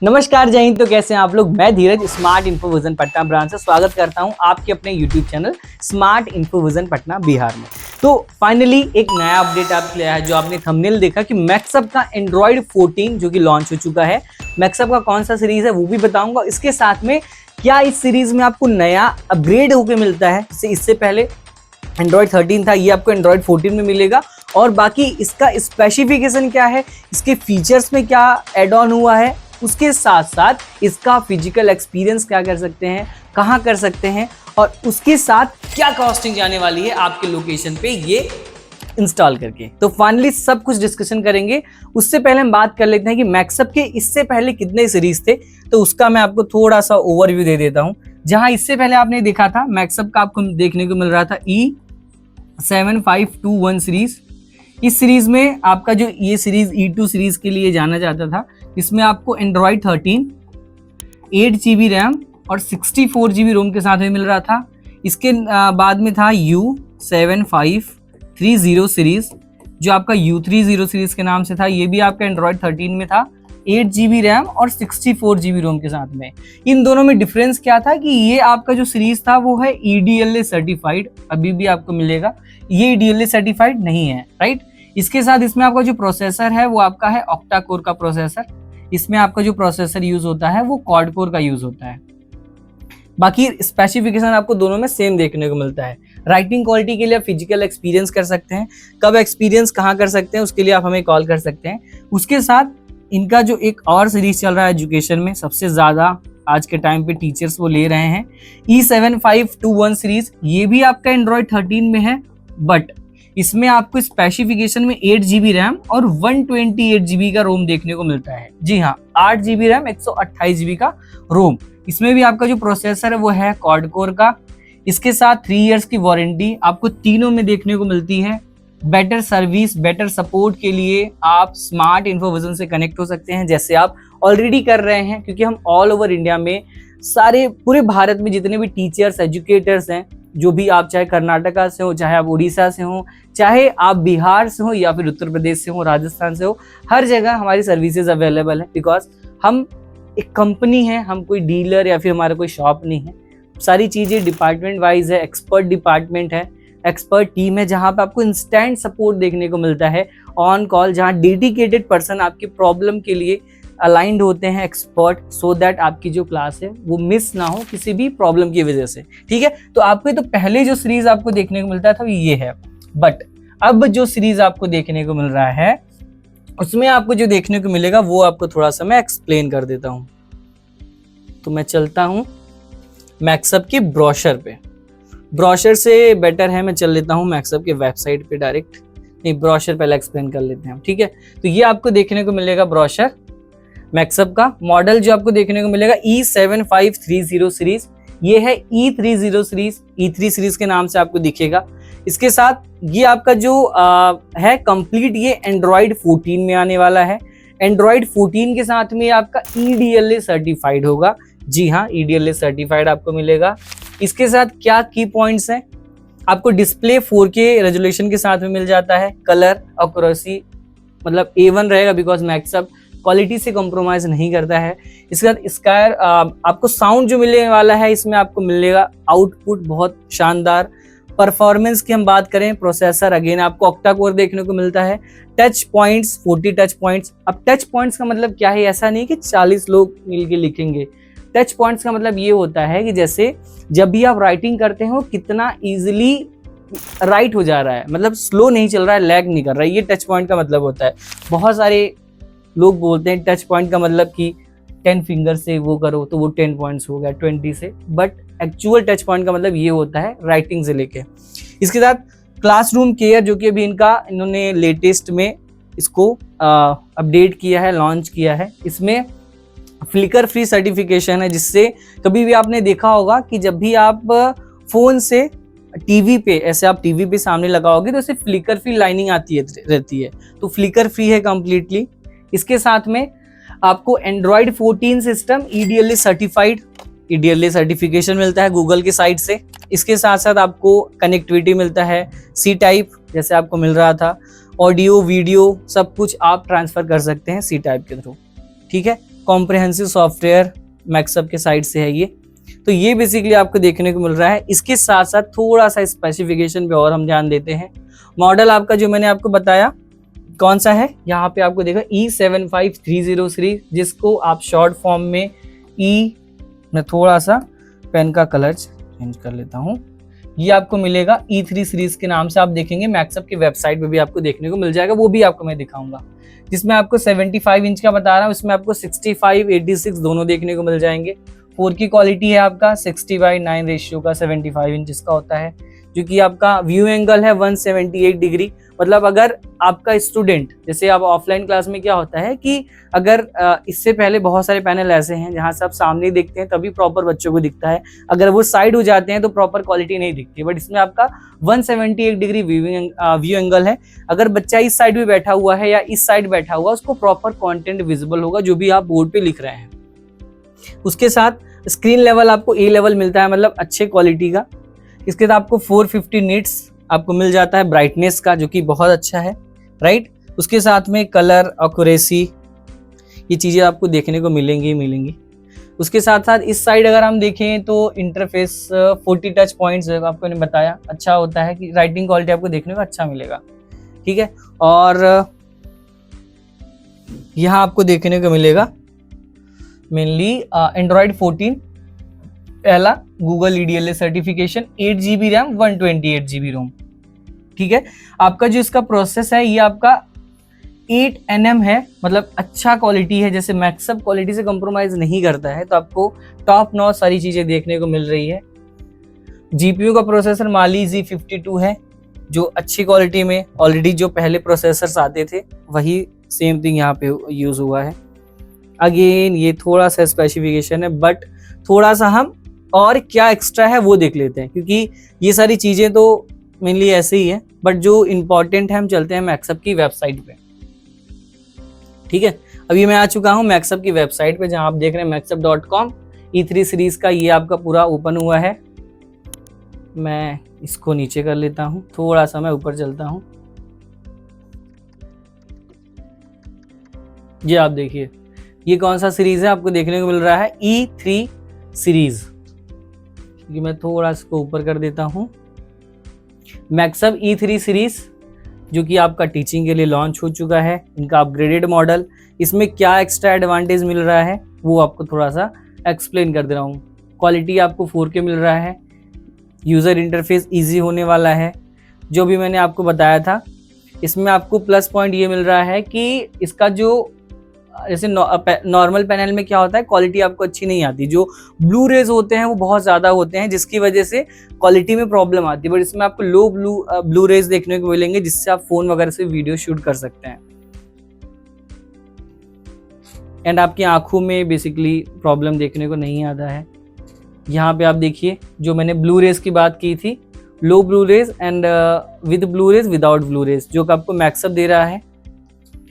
नमस्कार, जय हिंद। तो कैसे हैं आप लोग? मैं धीरज स्मार्ट इन्फोविजन पटना ब्रांच से स्वागत करता हूं आपके अपने YouTube channel smart Infovision Patna Bihar में। तो फाइनली एक नया अपडेट आपके लिए आया है। जो आपने थंबनेल देखा कि मैक्सअप का एंड्रॉइड 14 जो कि लॉन्च हो चुका है। मैक्सअप का कौन सा सीरीज है वो भी बताऊंगा। इसके साथ में क्या इस सीरीज में आपको नया अपग्रेड होकर मिलता है। इससे पहले एंड्रॉइड 13 था, ये आपको एंड्रॉइड 14 में मिलेगा। और बाकी इसका स्पेसिफिकेशन क्या है, इसके फीचर्स में क्या एड ऑन हुआ है, उसके साथ साथ इसका फिजिकल एक्सपीरियंस क्या कर सकते हैं, कहाँ कर सकते हैं, और उसके साथ क्या कॉस्टिंग जाने वाली है आपके लोकेशन पे ये इंस्टॉल करके। तो फाइनली सब कुछ डिस्कशन करेंगे। उससे पहले हम बात कर लेते हैं कि मैक्सअप के इससे पहले कितने सीरीज थे, तो उसका मैं आपको थोड़ा सा ओवरव्यू दे देता हूं। जहां इससे पहले आपने देखा था मैक्सअप का आपको देखने को मिल रहा था E7521 सीरीज। इस सीरीज में आपका जो ये सीरीज E2 सीरीज के लिए जाना जाता था, इसमें आपको एंड्रॉइड 13 8GB रैम और 64GB रोम के साथ में मिल रहा था। इसके बाद में था U7530 सीरीज, जो आपका U30 सीरीज के नाम से था। ये भी आपका एंड्रॉइड 13 में था, 8GB रैम और 64GB रोम के साथ में। इन दोनों में डिफरेंस क्या था कि ये आपका जो सीरीज था वो है EDLA सर्टिफाइड, अभी भी आपको मिलेगा। ये EDLA सर्टिफाइड नहीं है, राइट। इसके साथ इसमें आपका जो प्रोसेसर है वो आपका है ऑक्टा कोर का प्रोसेसर। इसमें आपका जो प्रोसेसर यूज होता है वो क्वाड कोर का यूज होता है। बाकी स्पेसिफिकेशन आपको दोनों में सेम देखने को मिलता है। राइटिंग क्वालिटी के लिए आप फिजिकल एक्सपीरियंस कर सकते हैं। कब एक्सपीरियंस कहाँ कर सकते हैं उसके लिए आप हमें कॉल कर सकते हैं। उसके साथ इनका जो एक और सीरीज चल रहा है एजुकेशन में, सबसे ज्यादा आज के टाइम पे टीचर्स वो ले रहे हैं, E7521 सीरीज। ये भी आपका एंड्रॉइड 13 में है, बट इसमें आपको स्पेसिफिकेशन में 8GB रैम और 128GB का रोम देखने को मिलता है। जी हाँ, 8GB रैम 128GB का रोम। इसमें भी आपका जो प्रोसेसर है वो है क्वाड कोर का। इसके साथ 3 इयर्स की वारंटी आपको तीनों में देखने को मिलती है। बेटर सर्विस, बेटर सपोर्ट के लिए आप स्मार्ट इन्फोविजन से कनेक्ट हो सकते हैं, जैसे आप ऑलरेडी कर रहे हैं। क्योंकि हम ऑल ओवर इंडिया में सारे पूरे भारत में जितने भी टीचर्स एजुकेटर्स हैं, जो भी आप चाहे कर्नाटका से हो, चाहे आप उड़ीसा से हो, चाहे आप बिहार से हो या फिर उत्तर प्रदेश से हो, राजस्थान से हो, हर जगह हमारी सर्विसेज अवेलेबल है। बिकॉज हम एक कंपनी है, हम कोई डीलर या फिर हमारा कोई शॉप नहीं है। सारी चीज़ें डिपार्टमेंट वाइज है, एक्सपर्ट डिपार्टमेंट है, एक्सपर्ट टीम है, जहाँ पे आपको इंस्टेंट सपोर्ट देखने को मिलता है ऑन कॉल, जहाँ डेडिकेटेड पर्सन आपकी प्रॉब्लम के लिए अलाइंड होते हैं एक्सपर्ट, सो दैट आपकी जो क्लास है वो मिस ना हो किसी भी प्रॉब्लम की वजह से। ठीक है, तो आपको तो पहले जो सीरीज आपको देखने को मिलता था ये है, बट अब जो सीरीज आपको देखने को मिल रहा है उसमें आपको जो देखने को मिलेगा वो आपको थोड़ा सा मैं एक्सप्लेन कर देता हूं। तो मैं चलता हूं मैक्सअप की ब्रोशर पे। ब्रोशर से बेटर है मैं चल लेता हूं मैक्सअप के वेबसाइट पे डायरेक्ट। नहीं, ब्रोशर पहले एक्सप्लेन कर लेते हैं, ठीक है। तो ये आपको देखने को मिलेगा ब्रोशर मैक्सअप का। मॉडल जो आपको देखने को मिलेगा E7530 सीरीज, ये है E30 सीरीज, E3 सीरीज के नाम से आपको दिखेगा। इसके साथ ये आपका जो है कंप्लीट, ये एंड्रॉइड 14 में आने वाला है। एंड्रॉइड 14 के साथ में आपका EDLA सर्टिफाइड होगा। जी हाँ, EDLA सर्टिफाइड आपको मिलेगा। इसके साथ क्या की पॉइंट्स हैं, आपको डिस्प्ले 4K रेजोल्यूशन के साथ में मिल जाता है। कलर एक्यूरेसी मतलब A1 रहेगा, बिकॉज मैक्सअप क्वालिटी से कॉम्प्रोमाइज नहीं करता है। इसके साथ स्कायर आपको साउंड जो मिलने वाला है, इसमें आपको मिलेगा आउटपुट बहुत शानदार। परफॉर्मेंस की हम बात करें, प्रोसेसर अगेन आपको ऑक्टा कोर देखने को मिलता है। Touch points 40 touch points. अब टच पॉइंट्स का मतलब क्या है, ऐसा नहीं कि 40 लोग मिलके लिखेंगे। टच पॉइंट्स का मतलब ये होता है कि जैसे जब भी आप राइटिंग करते हो कितना इजिली राइट हो जा रहा है, मतलब स्लो नहीं चल रहा है, लैग नहीं कर रहा है, ये टच पॉइंट का मतलब होता है। बहुत सारे लोग बोलते हैं टच पॉइंट का मतलब कि 10 फिंगर से वो करो तो वो 10 पॉइंट्स हो गया 20 से, बट एक्चुअल टच पॉइंट का मतलब ये होता है राइटिंग से लेके। इसके साथ क्लासरूम केयर, जो कि अभी इन्होंने लेटेस्ट में इसको अपडेट किया है, लॉन्च किया है। इसमें फ्लिकर फ्री सर्टिफिकेशन है, जिससे कभी भी आपने देखा होगा कि जब भी आप फोन से टीवी पे, ऐसे आप टीवी पे सामने लगाओगे तो सिर्फ फ्लिकर फ्री लाइनिंग आती रहती है, तो फ्लिकर फ्री है कंप्लीटली। इसके साथ में आपको Android 14 system EDLA certified, EDLA certification मिलता है गूगल की साइट से। इसके साथ साथ आपको कनेक्टिविटी मिलता है C टाइप, जैसे आपको मिल रहा था। ऑडियो वीडियो सब कुछ आप ट्रांसफर कर सकते हैं C टाइप के थ्रू, ठीक है। कॉम्प्रिहेंसिव सॉफ्टवेयर मैक्सअप के साइड से है ये। तो ये बेसिकली आपको देखने को मिल रहा है। इसके साथ साथ थोड़ा सा स्पेसिफिकेशन पे और हम ध्यान देते हैं। मॉडल आपका जो मैंने आपको बताया कौन सा है, यहाँ पे आपको देखो E7530 सीरीज, जिसको आप शॉर्ट फॉर्म में मैं थोड़ा सा पेन का कलर चेंज कर लेता हूँ, ये आपको मिलेगा E3 सीरीज के नाम से। आप देखेंगे मैक्सअप की वेबसाइट पे भी आपको देखने को मिल जाएगा, वो भी आपको मैं दिखाऊंगा। जिसमें आपको 75 इंच का बता रहा हूँ, इसमें आपको 65-86 दोनों देखने को मिल जाएंगे। 4K क्वालिटी है आपका, 60:9 रेशियो का 75 इंच इसका होता है, जो कि आपका व्यू एंगल है 178 डिग्री। मतलब अगर आपका स्टूडेंट, जैसे आप ऑफलाइन क्लास में क्या होता है कि अगर इससे पहले बहुत सारे पैनल ऐसे हैं जहां से आप सामने देखते हैं तभी प्रॉपर बच्चों को दिखता है, अगर वो साइड हो जाते हैं तो प्रॉपर क्वालिटी नहीं दिखती। बट इसमें आपका 178 डिग्री व्यू एंगल है। अगर बच्चा इस साइड में बैठा हुआ है या इस साइड बैठा हुआ, उसको प्रॉपर कंटेंट विजिबल होगा जो भी आप बोर्ड पे लिख रहे हैं। उसके साथ स्क्रीन लेवल आपको A लेवल मिलता है, मतलब अच्छे क्वालिटी का। इसके साथ आपको 450 निट्स आपको मिल जाता है ब्राइटनेस का, जो कि बहुत अच्छा है, राइट। उसके साथ में कलर एक्यूरेसी, ये चीज़ें आपको देखने को मिलेंगी। उसके साथ साथ इस साइड अगर हम देखें तो इंटरफेस 40 टच पॉइंट्स आपको मैंने बताया अच्छा होता है कि राइटिंग क्वालिटी आपको देखने को अच्छा मिलेगा, ठीक है। और यहाँ आपको देखने को मिलेगा मेनली एंड्रॉयड 14 पहला Google EDLA certification, 8 GB RAM 128 GB रोम, ठीक है। आपका जो इसका प्रोसेस है ये आपका 8 nm है, मतलब अच्छा क्वालिटी है, जैसे मैक्सअप क्वालिटी से कंप्रोमाइज नहीं करता है, तो आपको टॉप नॉच सारी चीजें देखने को मिल रही है। GPU का प्रोसेसर Mali Z52 है, जो अच्छी क्वालिटी में ऑलरेडी जो पहले प्रोसेसर्स आते थे वही सेम थिंग यहाँ पे यूज हुआ है। अगेन ये थोड़ा सा स्पेसिफिकेशन है, बट थोड़ा सा हम और क्या एक्स्ट्रा है वो देख लेते हैं, क्योंकि ये सारी चीजें तो मेनली ऐसे ही है, बट जो इम्पोर्टेंट है हम चलते हैं मैक्सअप की वेबसाइट पे, ठीक है। अभी मैं आ चुका हूँ मैक्सअप की वेबसाइट पे, जहां आप देख रहे हैं maxup.com। E3 सीरीज का ये आपका पूरा ओपन हुआ है। मैं इसको नीचे कर लेता हूँ, थोड़ा सा मैं ऊपर चलता हूँ। ये आप देखिए, ये कौन सा सीरीज है आपको देखने को मिल रहा है, E3 सीरीज। क्योंकि मैं थोड़ा इसको ऊपर कर देता हूँ। मैक्सअप E3 सीरीज जो कि आपका टीचिंग के लिए लॉन्च हो चुका है, इनका अपग्रेडेड मॉडल। इसमें क्या एक्स्ट्रा एडवांटेज मिल रहा है वो आपको थोड़ा सा एक्सप्लेन कर दे रहा हूँ। क्वालिटी आपको 4K मिल रहा है, यूज़र इंटरफेस इजी होने वाला है, जो भी मैंने आपको बताया था। इसमें आपको प्लस पॉइंट ये मिल रहा है कि इसका जो जैसे नॉर्मल पैनल में क्या होता है, क्वालिटी आपको अच्छी नहीं आती, जो ब्लू रेज होते हैं वो बहुत ज़्यादा होते हैं, जिसकी वजह से क्वालिटी में प्रॉब्लम आती है। बट इसमें आपको लो ब्लू रेज देखने को मिलेंगे, जिससे आप फ़ोन वगैरह से वीडियो शूट कर सकते हैं। एंड आपकी आंखों में बेसिकली प्रॉब्लम देखने को नहीं आता है। यहाँ पे आप देखिए, जो मैंने ब्लू रेज की बात की थी, low blue rays and with blue rays, without blue rays, जो कि आपको मैक्सअप दे रहा है,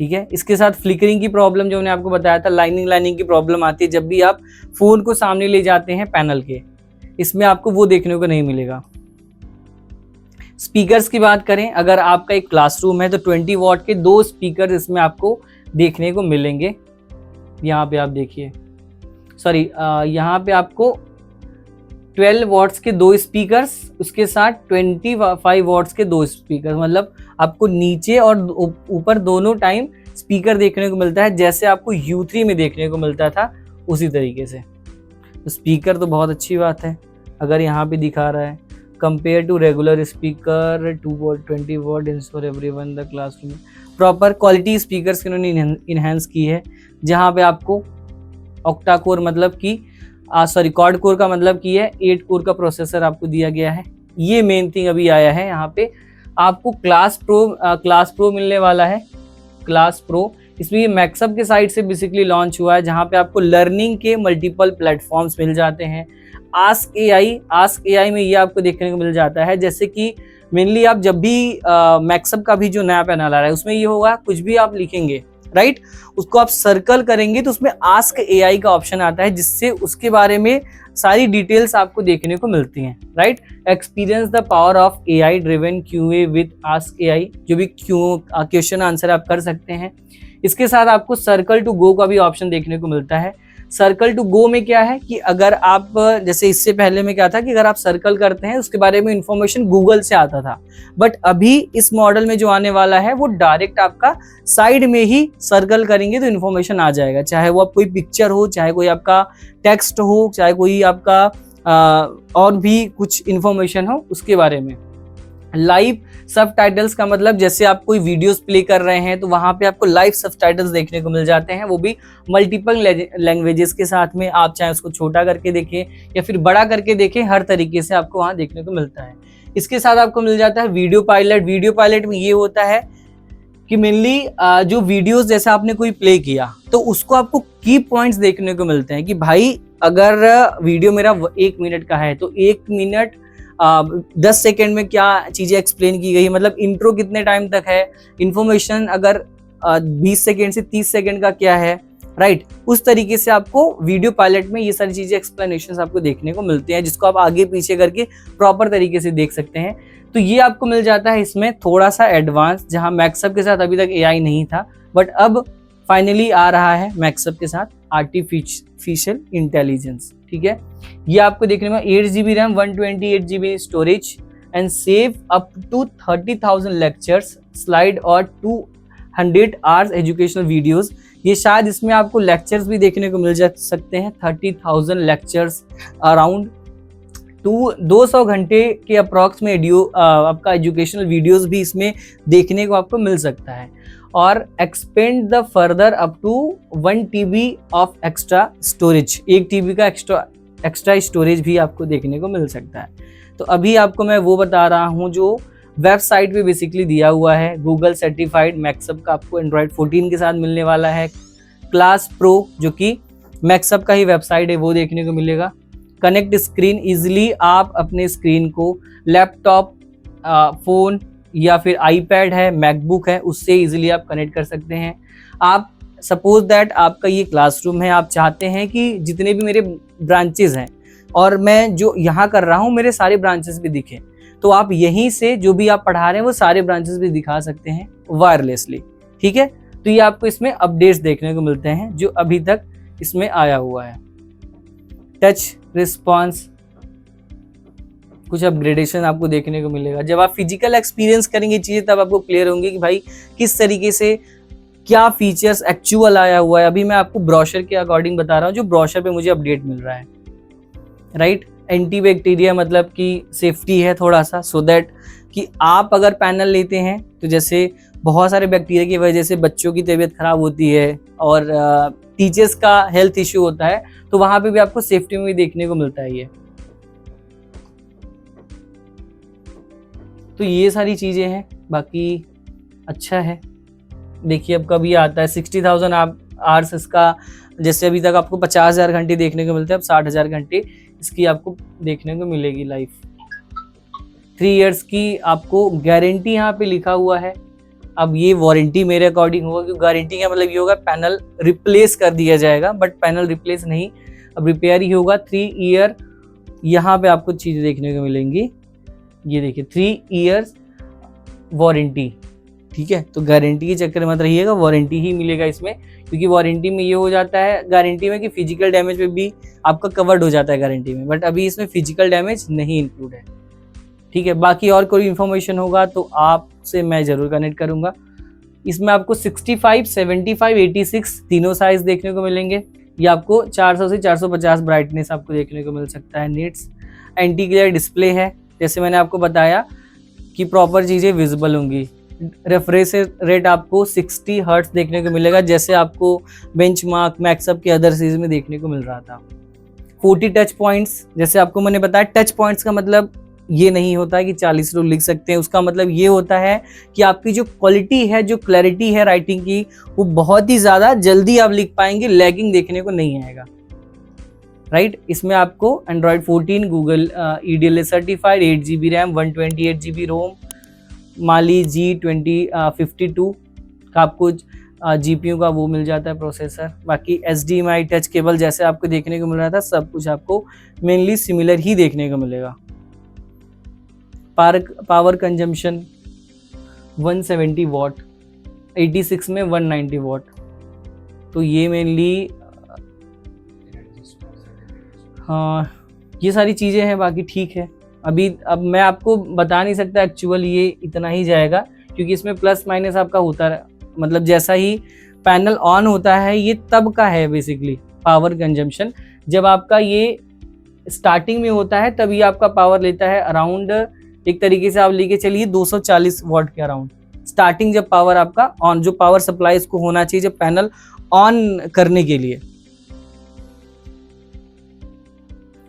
ठीक है। इसके साथ फ्लिकरिंग की प्रॉब्लम जो मैंने आपको बताया था, लाइनिंग की प्रॉब्लम आती है जब भी आप फोन को सामने ले जाते हैं पैनल के, इसमें आपको वो देखने को नहीं मिलेगा। स्पीकर्स की बात करें, अगर आपका एक क्लासरूम है तो 20 वॉट के 2 स्पीकर इसमें आपको देखने को मिलेंगे। यहाँ पे आप देखिए, सॉरी यहाँ पे आपको 12 वॉट्स के 2 स्पीकर्स, उसके साथ 25 वॉट्स के 2 स्पीकर, मतलब आपको नीचे और ऊपर दोनों टाइम स्पीकर देखने को मिलता है, जैसे आपको U3 में देखने को मिलता था उसी तरीके से। तो स्पीकर तो बहुत अच्छी बात है, अगर यहाँ पे दिखा रहा है compare to regular speaker 2 watt 20 watt install everyone the classroom. Proper quality speakers की उन्होंने इन्हेंस की है, जहाँ पे आपको ऑक्टा कोर मतलब कि क्वाड कोर का मतलब की है 8 कोर का प्रोसेसर आपको दिया गया है। ये मेन थिंग अभी आया है। यहाँ पे आपको क्लास प्रो मिलने वाला है, क्लास प्रो। इसमें ये मैक्सअप के साइड से बेसिकली लॉन्च हुआ है, जहाँ पे आपको लर्निंग के मल्टीपल प्लेटफॉर्म्स मिल जाते हैं। आस्क एआई में ये आपको देखने को मिल जाता है, जैसे कि मेनली आप जब भी मैक्सअप का भी जो नया पैनल आ रहा है उसमें ये होगा, कुछ भी आप लिखेंगे राइट, उसको आप सर्कल करेंगे तो उसमें आस्क एआई का ऑप्शन आता है, जिससे उसके बारे में सारी डिटेल्स आपको देखने को मिलती हैं right. Experience the power of AI driven QA with ask AI, जो भी क्वेश्चन आंसर आप कर सकते हैं। इसके साथ आपको सर्कल टू गो का भी ऑप्शन देखने को मिलता है। सर्कल टू गो में क्या है कि अगर आप, जैसे इससे पहले में क्या था कि अगर आप सर्कल करते हैं उसके बारे में इंफॉर्मेशन गूगल से आता था, बट अभी इस मॉडल में जो आने वाला है वो डायरेक्ट आपका साइड में ही सर्कल करेंगे तो इन्फॉर्मेशन आ जाएगा, चाहे वो आप कोई पिक्चर हो, चाहे कोई आपका टेक्स्ट हो, चाहे कोई आपका और भी कुछ इंफॉर्मेशन हो उसके बारे में। लाइव सबटाइटल्स का मतलब जैसे आप कोई वीडियोस प्ले कर रहे हैं तो वहां पे आपको लाइव सबटाइटल्स देखने को मिल जाते हैं, वो भी मल्टीपल लैंग्वेजेस के साथ में। आप चाहे उसको छोटा करके देखें या फिर बड़ा करके देखें, हर तरीके से आपको वहां देखने को मिलता है। इसके साथ आपको मिल जाता है वीडियो पायलट। वीडियो पायलट में ये होता है कि मेनली जो वीडियोस जैसे आपने कोई प्ले किया तो उसको आपको की पॉइंट्स देखने को मिलते हैं कि भाई अगर वीडियो मेरा 1 मिनट का है तो 1 मिनट 10 सेकेंड में क्या चीजें एक्सप्लेन की गई, मतलब इंट्रो कितने टाइम तक है, इंफॉर्मेशन अगर 20 सेकेंड से 30 सेकेंड का क्या है, राइट। उस तरीके से आपको वीडियो पायलट में ये सारी चीजें एक्सप्लेनेशन आपको देखने को मिलते हैं, जिसको आप आगे पीछे करके प्रॉपर तरीके से देख सकते हैं। तो ये आपको मिल जाता है इसमें थोड़ा सा एडवांस, जहां मैक्सअप के साथ अभी तक एआई नहीं था, बट अब फाइनली आ रहा है मैक्सअप के साथ आर्टिफिशियल इंटेलिजेंस। ठीक है, ये आपको देखने में 8GB RAM, 128GB storage and save up to 30,000 lectures, slide और 200 आवर्स एजुकेशनल वीडियोस। ये शायद इसमें आपको लेक्चर्स भी देखने को मिल जा सकते हैं, 30,000 लेक्चर्स अराउंड 200 घंटे के अप्रॉक्स में आपका एजुकेशनल वीडियोस भी इसमें देखने को आपको मिल सकता है। और expand the further up to 1 TB of extra storage, 1 TB का एक्स्ट्रा स्टोरेज भी आपको देखने को मिल सकता है। तो अभी आपको मैं वो बता रहा हूँ जो वेबसाइट पे बेसिकली दिया हुआ है। गूगल सर्टिफाइड मैक्सअप का आपको एंड्रॉयड 14 के साथ मिलने वाला है। क्लास प्रो जो कि मैक्सअप का ही वेबसाइट है वो देखने को मिलेगा। कनेक्ट स्क्रीन, इजिली आप अपने स्क्रीन को लैपटॉप, फोन या फिर आईपैड है, मैकबुक है, उससे इजीली आप कनेक्ट कर सकते हैं। आप सपोज दैट आपका ये क्लासरूम है, आप चाहते हैं कि जितने भी मेरे ब्रांचेस हैं और मैं जो यहाँ कर रहा हूँ मेरे सारे ब्रांचेस भी दिखें, तो आप यहीं से जो भी आप पढ़ा रहे हैं वो सारे ब्रांचेस भी दिखा सकते हैं वायरलेसली। ठीक है, तो ये आपको इसमें अपडेट्स देखने को मिलते हैं जो अभी तक इसमें आया हुआ है। टच रिस्पॉन्स, कुछ अपग्रेडेशन आपको देखने को मिलेगा। जब आप फिजिकल एक्सपीरियंस करेंगे चीज़ें तब आपको क्लियर होंगी कि भाई किस तरीके से क्या फीचर्स एक्चुअल आया हुआ है। अभी मैं आपको ब्रोशर के अकॉर्डिंग बता रहा हूँ जो ब्रोशर पे मुझे अपडेट मिल रहा है, राइट। एंटी बैक्टीरिया मतलब कि सेफ्टी है थोड़ा सा, सो दैट कि आप अगर पैनल लेते हैं तो जैसे बहुत सारे बैक्टीरिया की वजह से बच्चों की तबीयत खराब होती है और टीचर्स का हेल्थ इश्यू होता है, तो वहाँ पे भी आपको सेफ्टी में भी देखने को मिलता है ये। तो ये सारी चीज़ें हैं, बाकी अच्छा है। देखिए अब कभी आता है 60,000 आवर्स इसका, जैसे अभी तक आपको 50,000 घंटे देखने को मिलते हैं, अब 60,000 घंटे इसकी आपको देखने को मिलेगी लाइफ। 3 इयर्स की आपको गारंटी यहाँ पे लिखा हुआ है। अब ये वारंटी मेरे अकॉर्डिंग होगा, क्योंकि गारंटी का मतलब ये होगा पैनल रिप्लेस कर दिया जाएगा, बट पैनल रिप्लेस नहीं, अब रिपेयर ही होगा। 3 ईयर यहाँ पे आपको चीज़ें देखने को मिलेंगी। ये देखिए 3 इयर्स वारंटी, ठीक है। तो गारंटी के चक्कर में मत रहिएगा, वारंटी ही मिलेगा इसमें, क्योंकि वारंटी में ये हो जाता है गारंटी में कि फिजिकल डैमेज पे भी आपका कवर्ड हो जाता है गारंटी में, बट अभी इसमें फिजिकल डैमेज नहीं इंक्लूड है। ठीक है, बाकी और कोई इन्फॉर्मेशन होगा तो आपसे मैं ज़रूर कनेक्ट करूँगा। इसमें आपको 65, 75, 86 तीनों साइज देखने को मिलेंगे। ये आपको 400 से 450 ब्राइटनेस आपको देखने को मिल सकता है। नीट्स एंटी ग्लेयर डिस्प्ले है, जैसे मैंने आपको बताया कि प्रॉपर चीज़ें विजिबल होंगी। रेफ्रेश रेट आपको 60 हर्ट्ज देखने को मिलेगा, जैसे आपको बेंचमार्क मैक्सअप के अदर सीरीज में देखने को मिल रहा था। 40 टच पॉइंट्स, जैसे आपको मैंने बताया, टच पॉइंट्स का मतलब ये नहीं होता है कि 40 लोग लिख सकते हैं, उसका मतलब ये होता है कि आपकी जो क्वालिटी है, जो क्लैरिटी है राइटिंग की, वो बहुत ही ज़्यादा जल्दी आप लिख पाएंगे, लैगिंग देखने को नहीं आएगा, राइट। इसमें आपको Android 14, Google EDLA certified, 8GB RAM, 128GB रोम, माली G2052 का आपको GPU का वो मिल जाता है प्रोसेसर। बाकी HDMI टच केबल जैसे आपको देखने को मिल रहा था, सब कुछ आपको मेनली सिमिलर ही देखने को मिलेगा। पावर कंजम्पशन 170 वाट, 86 में 190 वाट। तो ये मेनली हाँ ये सारी चीज़ें हैं, बाकी ठीक है। अब मैं आपको बता नहीं सकता एक्चुअल ये इतना ही जाएगा, क्योंकि इसमें प्लस माइनस आपका होता है, मतलब जैसा ही पैनल ऑन होता है ये तब का है बेसिकली पावर कंजम्पशन। जब आपका ये स्टार्टिंग में होता है तब ये आपका पावर लेता है अराउंड, एक तरीके से आप लेके चलिए 240 वॉट के अराउंड। स्टार्टिंग जब पावर आपका ऑन, जो पावर सप्लाई इसको होना चाहिए जब पैनल ऑन करने के लिए।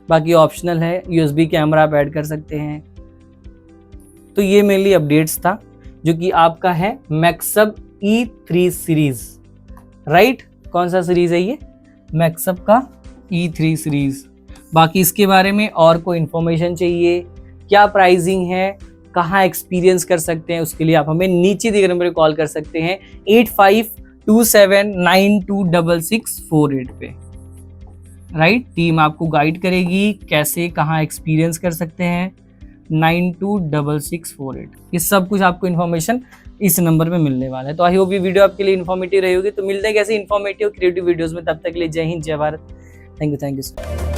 बाकी ऑप्शनल है, यूएसबी कैमरा आप ऐड कर सकते हैं। तो ये मेनली अपडेट्स था जो कि आपका है मैक्सब E3 सीरीज, राइट। कौन सा सीरीज है ये? मैक्सब का E3 सीरीज। बाकी इसके बारे में और कोई इन्फॉर्मेशन चाहिए, क्या प्राइसिंग है, कहाँ एक्सपीरियंस कर सकते हैं, उसके लिए आप हमें नीचे दिए गए नंबर पर कॉल कर सकते हैं 8527926648 पे, राइट। टीम आपको गाइड करेगी कैसे कहाँ एक्सपीरियंस कर सकते हैं। 926648, ये सब कुछ आपको इन्फॉर्मेशन इस नंबर पे मिलने वाला है। तो आई होप ये वीडियो आपके लिए इन्फॉर्मेटिव रही होगी। तो मिलते हैं कैसे इन्फॉर्मेटिव क्रिएटिव वीडियोस में, तब तक के लिए जय हिंद जय Bharat. Thank you so much.